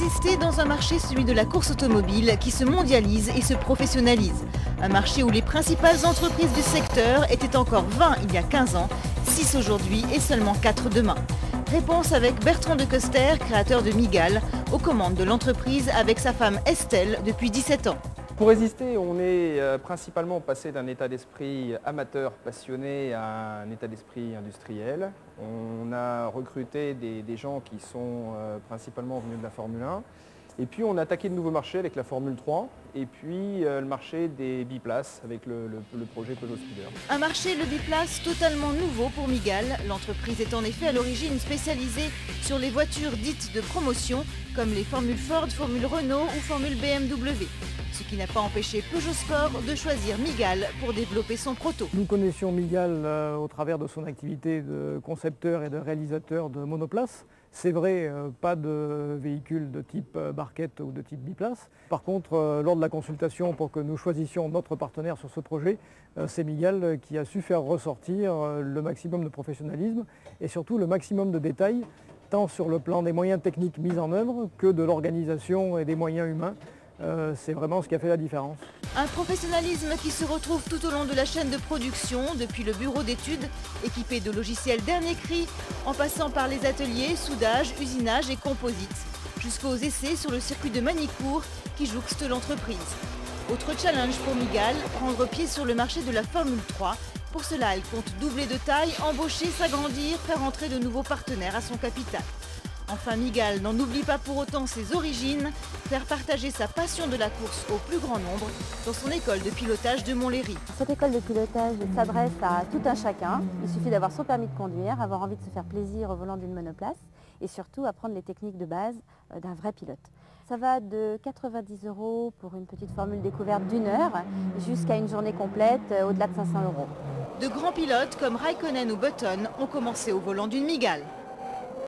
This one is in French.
rester dans un marché, celui de la course automobile, qui se mondialise et se professionnalise. Un marché où les principales entreprises du secteur étaient encore 20 il y a 15 ans, 6 aujourd'hui et seulement 4 demain. Réponse avec Bertrand de Coster, créateur de Migale, aux commandes de l'entreprise avec sa femme Estelle depuis 17 ans. Pour résister, on est principalement passé d'un état d'esprit amateur, passionné, à un état d'esprit industriel. On a recruté des gens qui sont principalement venus de la Formule 1. Et puis on a attaqué de nouveaux marchés avec la Formule 3 et puis le marché des biplaces avec le projet Peugeot Speeder. Un marché, le biplace, totalement nouveau pour Migale. L'entreprise est en effet à l'origine spécialisée sur les voitures dites de promotion comme les Formule Ford, Formule Renault ou Formule BMW. Ce qui n'a pas empêché Peugeot Sport de choisir Migale pour développer son proto. Nous connaissions Migale au travers de son activité de concepteur et de réalisateur de monoplaces. C'est vrai, pas de véhicules de type barquette ou de type biplace. Par contre, lors de la consultation pour que nous choisissions notre partenaire sur ce projet, c'est Migale qui a su faire ressortir le maximum de professionnalisme et surtout le maximum de détails, tant sur le plan des moyens techniques mis en œuvre que de l'organisation et des moyens humains. C'est vraiment ce qui a fait la différence. Un professionnalisme qui se retrouve tout au long de la chaîne de production, depuis le bureau d'études, équipé de logiciels dernier cri, en passant par les ateliers, soudage, usinage et composite, jusqu'aux essais sur le circuit de Manicourt qui jouxte l'entreprise. Autre challenge pour Migale, prendre pied sur le marché de la Formule 3. Pour cela, elle compte doubler de taille, embaucher, s'agrandir, faire entrer de nouveaux partenaires à son capital. Enfin, Migale n'en oublie pas pour autant ses origines, faire partager sa passion de la course au plus grand nombre dans son école de pilotage de Montlhéry. Cette école de pilotage s'adresse à tout un chacun. Il suffit d'avoir son permis de conduire, avoir envie de se faire plaisir au volant d'une monoplace et surtout apprendre les techniques de base d'un vrai pilote. Ça va de 90 € pour une petite formule découverte d'1 heure jusqu'à une journée complète au-delà de 500 €. De grands pilotes comme Raikkonen ou Button ont commencé au volant d'une Migale.